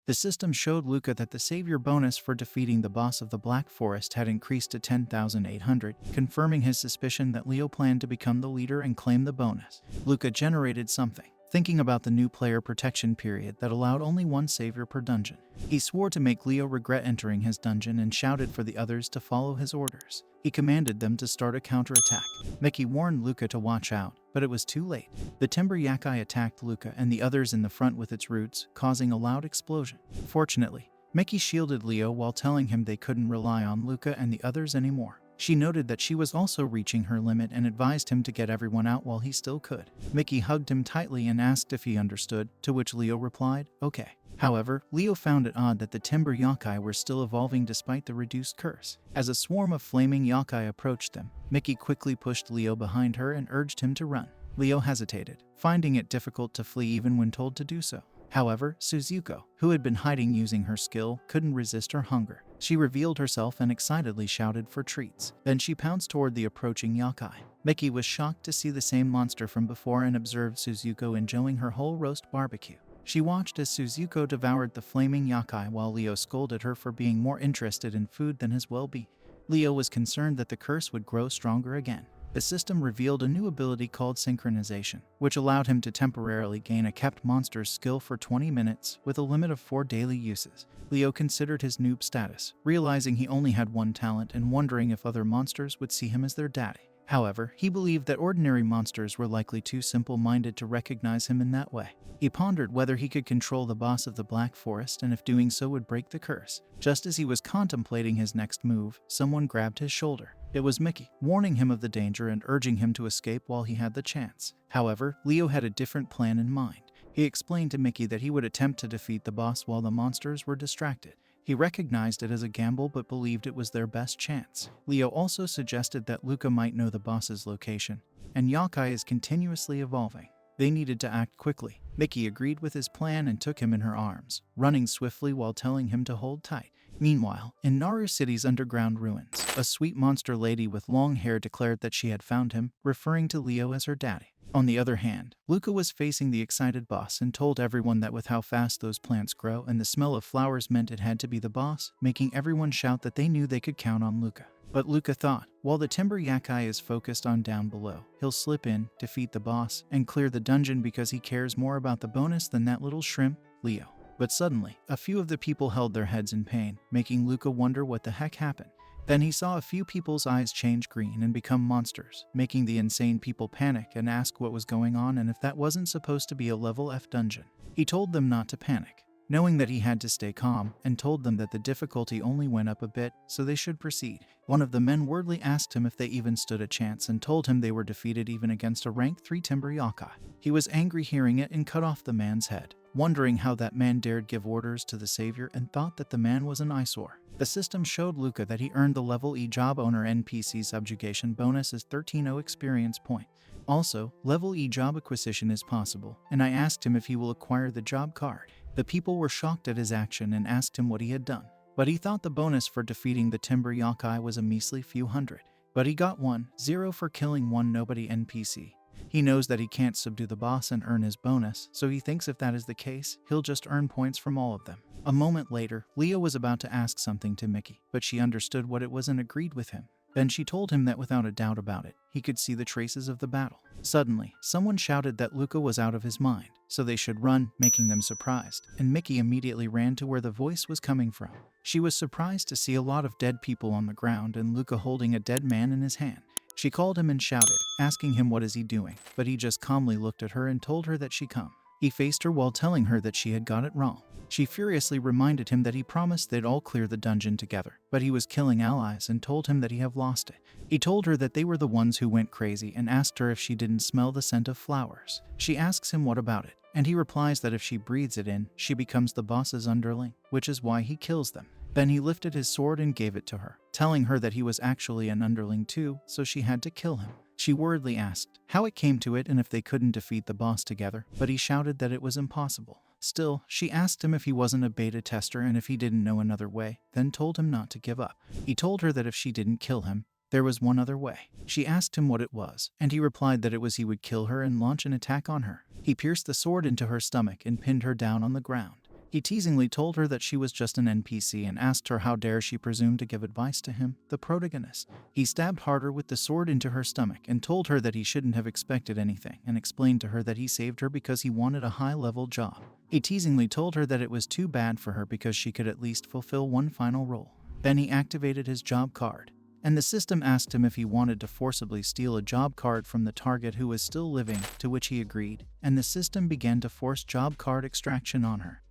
The system showed Luca that the savior bonus for defeating the boss of the Black Forest had increased to 10,800, confirming his suspicion that Leo planned to become the leader and claim the bonus. Luca generated something, thinking about the new player protection period that allowed only one savior per dungeon. He swore to make Leo regret entering his dungeon and shouted for the others to follow his orders. He commanded them to start a counterattack. Mickey warned Luca to watch out, but it was too late. The timber yakai attacked Luca and the others in the front with its roots, causing a loud explosion. Fortunately, Mickey shielded Leo while telling him they couldn't rely on Luca and the others anymore. She noted that she was also reaching her limit and advised him to get everyone out while he still could. Mickey hugged him tightly and asked if he understood, to which Leo replied, "Okay." However, Leo found it odd that the timber yakai were still evolving despite the reduced curse. As a swarm of flaming yakai approached them, Mickey quickly pushed Leo behind her and urged him to run. Leo hesitated, finding it difficult to flee even when told to do so. However, Suzuko, who had been hiding using her skill, couldn't resist her hunger. She revealed herself and excitedly shouted for treats. Then she pounced toward the approaching yakai. Mickey was shocked to see the same monster from before and observed Suzuko enjoying her whole roast barbecue. She watched as Suzuko devoured the flaming yakai while Leo scolded her for being more interested in food than his well-being. Leo was concerned that the curse would grow stronger again. The system revealed a new ability called synchronization, which allowed him to temporarily gain a kept monster's skill for 20 minutes with a limit of 4 daily uses. Leo considered his noob status, realizing he only had one talent and wondering if other monsters would see him as their daddy. However, he believed that ordinary monsters were likely too simple-minded to recognize him in that way. He pondered whether he could control the boss of the Black Forest and if doing so would break the curse. Just as he was contemplating his next move, someone grabbed his shoulder. It was Mickey, warning him of the danger and urging him to escape while he had the chance. However, Leo had a different plan in mind. He explained to Mickey that he would attempt to defeat the boss while the monsters were distracted. He recognized it as a gamble but believed it was their best chance. Leo also suggested that Luca might know the boss's location, and yakai is continuously evolving. They needed to act quickly. Mickey agreed with his plan and took him in her arms, running swiftly while telling him to hold tight. Meanwhile, in Naru City's underground ruins, a sweet monster lady with long hair declared that she had found him, referring to Leo as her daddy. On the other hand, Luca was facing the excited boss and told everyone that with how fast those plants grow and the smell of flowers meant it had to be the boss, making everyone shout that they knew they could count on Luca. But Luca thought, while the timber yakai is focused on down below, he'll slip in, defeat the boss, and clear the dungeon because he cares more about the bonus than that little shrimp, Leo. But suddenly, a few of the people held their heads in pain, making Luca wonder what the heck happened. Then he saw a few people's eyes change green and become monsters, making the insane people panic and ask what was going on and if that wasn't supposed to be a level F dungeon. He told them not to panic, knowing that he had to stay calm, and told them that the difficulty only went up a bit, so they should proceed. One of the men wordly asked him if they even stood a chance and told him they were defeated even against a rank 3 timber yakai. He was angry hearing it and cut off the man's head, wondering how that man dared give orders to the savior and thought that the man was an eyesore. The system showed Luca that he earned the level E job owner NPC subjugation bonus as 13.0 experience point. Also, level E job acquisition is possible, and I asked him if he will acquire the job card. The people were shocked at his action and asked him what he had done. But he thought the bonus for defeating the timber yakai was a measly few hundred. But he got 1-0 for killing one nobody NPC. He knows that he can't subdue the boss and earn his bonus, so he thinks if that is the case, he'll just earn points from all of them. A moment later, Leo was about to ask something to Mickey, but she understood what it was and agreed with him. Then she told him that without a doubt about it, he could see the traces of the battle. Suddenly, someone shouted that Luca was out of his mind, so they should run, making them surprised, and Mickey immediately ran to where the voice was coming from. She was surprised to see a lot of dead people on the ground and Luca holding a dead man in his hand. She called him and shouted, asking him what is he doing, but he just calmly looked at her and told her that she come. He faced her while telling her that she had got it wrong. She furiously reminded him that he promised they'd all clear the dungeon together, but he was killing allies and told him that he have lost it. He told her that they were the ones who went crazy and asked her if she didn't smell the scent of flowers. She asks him what about it, and he replies that if she breathes it in, she becomes the boss's underling, which is why he kills them. Then he lifted his sword and gave it to her, telling her that he was actually an underling too, so she had to kill him. She worriedly asked how it came to it and if they couldn't defeat the boss together, but he shouted that it was impossible. Still, she asked him if he wasn't a beta tester and if he didn't know another way, then told him not to give up. He told her that if she didn't kill him, there was one other way. She asked him what it was, and he replied that it was he would kill her and launch an attack on her. He pierced the sword into her stomach and pinned her down on the ground. He teasingly told her that she was just an NPC and asked her how dare she presume to give advice to him, the protagonist. He stabbed harder with the sword into her stomach and told her that he shouldn't have expected anything, and explained to her that he saved her because he wanted a high-level job. He teasingly told her that it was too bad for her because she could at least fulfill one final role. Then he activated his job card, and the system asked him if he wanted to forcibly steal a job card from the target who was still living, to which he agreed, and the system began to force job card extraction on her.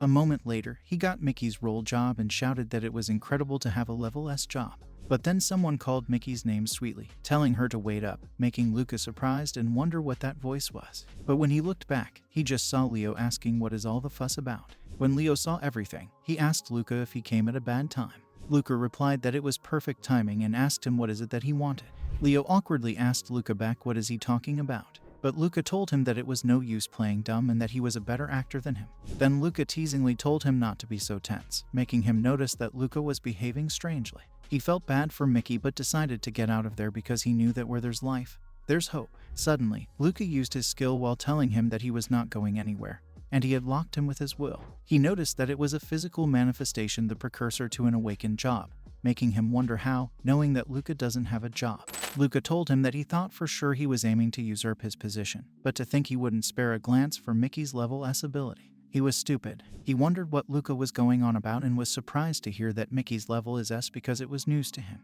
A moment later, he got Mickey's role job and shouted that it was incredible to have a level S job. But then someone called Mickey's name sweetly, telling her to wait up, making Luca surprised and wonder what that voice was. But when he looked back, he just saw Leo asking what is all the fuss about. When Leo saw everything, he asked Luca if he came at a bad time. Luca replied that it was perfect timing and asked him what is it that he wanted. Leo awkwardly asked Luca back what is he talking about. But Luca told him that it was no use playing dumb and that he was a better actor than him. Then Luca teasingly told him not to be so tense, making him notice that Luca was behaving strangely. He felt bad for Mickey but decided to get out of there because he knew that where there's life, there's hope. Suddenly, Luca used his skill while telling him that he was not going anywhere, and he had locked him with his will. He noticed that it was a physical manifestation, the precursor to an awakened job, making him wonder how, knowing that Luca doesn't have a job. Luca told him that he thought for sure he was aiming to usurp his position, but to think he wouldn't spare a glance for Mickey's level S ability. He was stupid. He wondered what Luca was going on about and was surprised to hear that Mickey's level is S because it was news to him.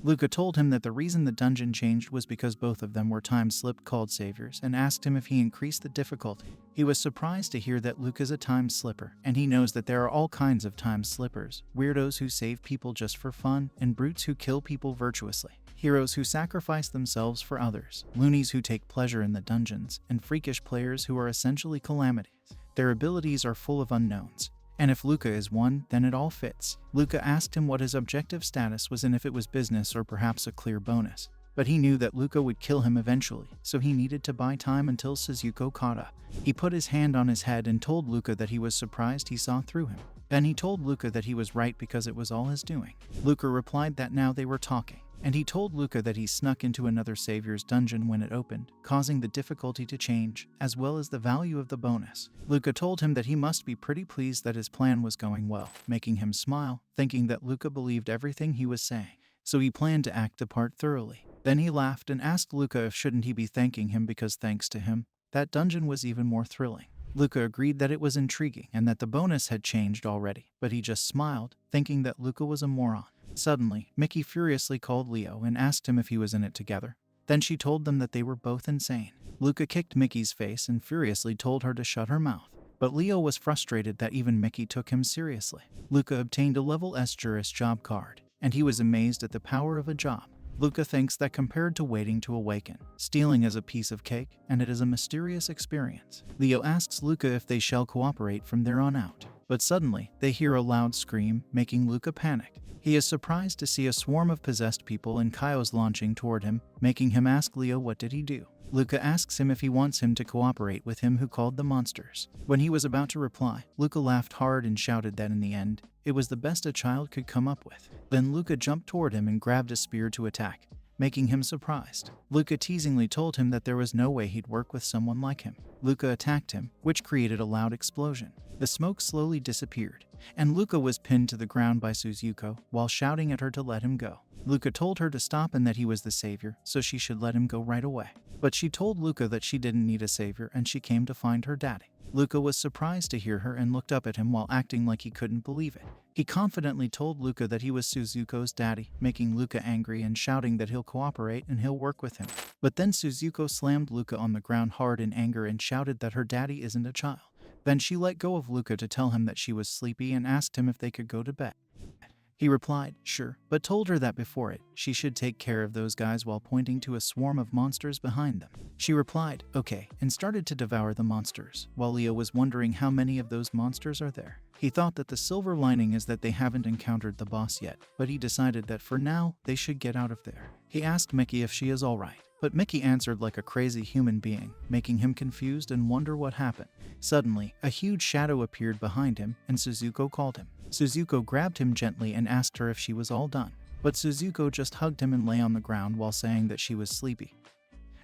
Luca told him that the reason the dungeon changed was because both of them were time-slipped called saviors and asked him if he increased the difficulty. He was surprised to hear that Luca's a time-slipper, and he knows that there are all kinds of time-slippers, weirdos who save people just for fun, and brutes who kill people virtuously. Heroes who sacrifice themselves for others, loonies who take pleasure in the dungeons, and freakish players who are essentially calamities. Their abilities are full of unknowns, and if Luca is one, then it all fits. Luca asked him what his objective status was and if it was business or perhaps a clear bonus. But he knew that Luca would kill him eventually, so he needed to buy time until Suzuko caught up. He put his hand on his head and told Luca that he was surprised he saw through him. Then he told Luca that he was right because it was all his doing. Luca replied that now they were talking, and he told Luca that he snuck into another savior's dungeon when it opened, causing the difficulty to change, as well as the value of the bonus. Luca told him that he must be pretty pleased that his plan was going well, making him smile, thinking that Luca believed everything he was saying, so he planned to act the part thoroughly. Then he laughed and asked Luca if shouldn't he be thanking him because thanks to him, that dungeon was even more thrilling. Luca agreed that it was intriguing and that the bonus had changed already, but he just smiled, thinking that Luca was a moron. Suddenly, Mickey furiously called Leo and asked him if he was in it together. Then she told them that they were both insane. Luca kicked Mickey's face and furiously told her to shut her mouth. But Leo was frustrated that even Mickey took him seriously. Luca obtained a level S Juris job card, and he was amazed at the power of a job. Luca thinks that compared to waiting to awaken, stealing is a piece of cake, and it is a mysterious experience. Leo asks Luca if they shall cooperate from there on out. But suddenly, they hear a loud scream, making Luca panic. He is surprised to see a swarm of possessed people and Kaios launching toward him, making him ask Leo what did he do. Luca asks him if he wants him to cooperate with him who called the monsters. When he was about to reply, Luca laughed hard and shouted that in the end, it was the best a child could come up with. Then Luca jumped toward him and grabbed a spear to attack, making him surprised. Luca teasingly told him that there was no way he'd work with someone like him. Luca attacked him, which created a loud explosion. The smoke slowly disappeared, and Luca was pinned to the ground by Suzuko while shouting at her to let him go. Luca told her to stop and that he was the savior, so she should let him go right away. But she told Luca that she didn't need a savior and she came to find her daddy. Luca was surprised to hear her and looked up at him while acting like he couldn't believe it. He confidently told Luca that he was Suzuko's daddy, making Luca angry and shouting that he'll cooperate and he'll work with him. But then Suzuko slammed Luca on the ground hard in anger and shouted that her daddy isn't a child. Then she let go of Luca to tell him that she was sleepy and asked him if they could go to bed. He replied, sure, but told her that before it, she should take care of those guys while pointing to a swarm of monsters behind them. She replied, okay, and started to devour the monsters, while Leo was wondering how many of those monsters are there. He thought that the silver lining is that they haven't encountered the boss yet, but he decided that for now, they should get out of there. He asked Mickey if she is alright, but Mickey answered like a crazy human being, making him confused and wonder what happened. Suddenly, a huge shadow appeared behind him, and Suzuko called him. Suzuko grabbed him gently and asked her if she was all done. But Suzuko just hugged him and lay on the ground while saying that she was sleepy,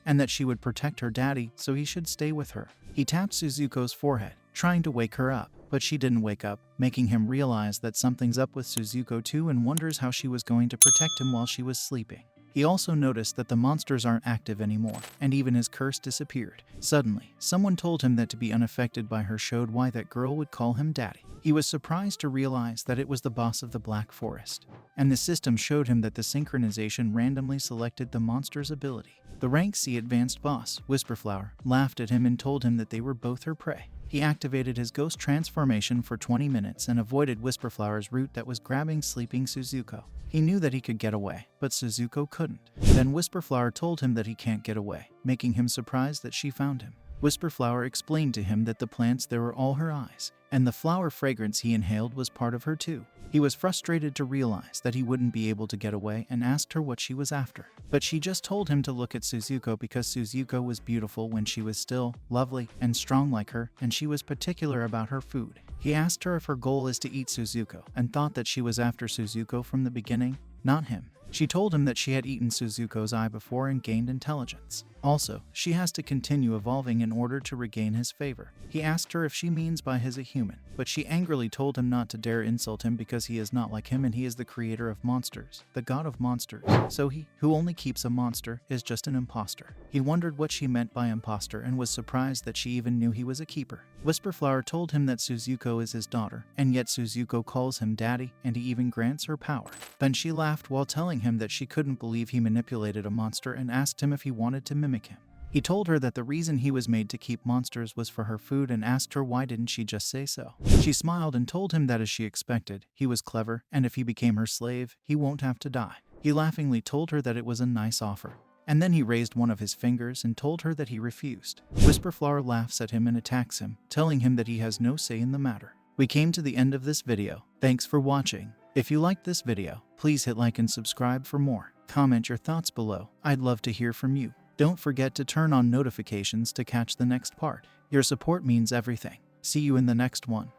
and that she would protect her daddy, so he should stay with her. He tapped Suzuko's forehead, trying to wake her up, but she didn't wake up, making him realize that something's up with Suzuko too and wonders how she was going to protect him while she was sleeping. He also noticed that the monsters aren't active anymore, and even his curse disappeared. Suddenly, someone told him that to be unaffected by her showed why that girl would call him daddy. He was surprised to realize that it was the boss of the Black Forest, and the system showed him that the synchronization randomly selected the monster's ability. The rank C advanced boss, Whisperflower, laughed at him and told him that they were both her prey. He activated his ghost transformation for 20 minutes and avoided Whisperflower's route that was grabbing sleeping Suzuko. He knew that he could get away, but Suzuko couldn't. Then Whisperflower told him that he can't get away, making him surprised that she found him. Whisperflower explained to him that the plants there were all her eyes, and the flower fragrance he inhaled was part of her too. He was frustrated to realize that he wouldn't be able to get away and asked her what she was after. But she just told him to look at Suzuko because Suzuko was beautiful when she was still, lovely, and strong like her, and she was particular about her food. He asked her if her goal is to eat Suzuko, and thought that she was after Suzuko from the beginning, not him. She told him that she had eaten Suzuko's eye before and gained intelligence. Also, she has to continue evolving in order to regain his favor. He asked her if she means by his a human, but she angrily told him not to dare insult him because he is not like him and he is the creator of monsters, the god of monsters. So he, who only keeps a monster, is just an imposter. He wondered what she meant by imposter and was surprised that she even knew he was a keeper. Whisperflower told him that Suzuko is his daughter, and yet Suzuko calls him daddy, and he even grants her power. Then she laughed while telling him that she couldn't believe he manipulated a monster and asked him if he wanted to mimic him. He told her that the reason he was made to keep monsters was for her food and asked her why didn't she just say so. She smiled and told him that as she expected, he was clever, and if he became her slave, he won't have to die. He laughingly told her that it was a nice offer. And then he raised one of his fingers and told her that he refused. Whisperflower laughs at him and attacks him, telling him that he has no say in the matter. We came to the end of this video. Thanks for watching. If you liked this video, please hit like and subscribe for more. Comment your thoughts below. I'd love to hear from you. Don't forget to turn on notifications to catch the next part. Your support means everything. See you in the next one.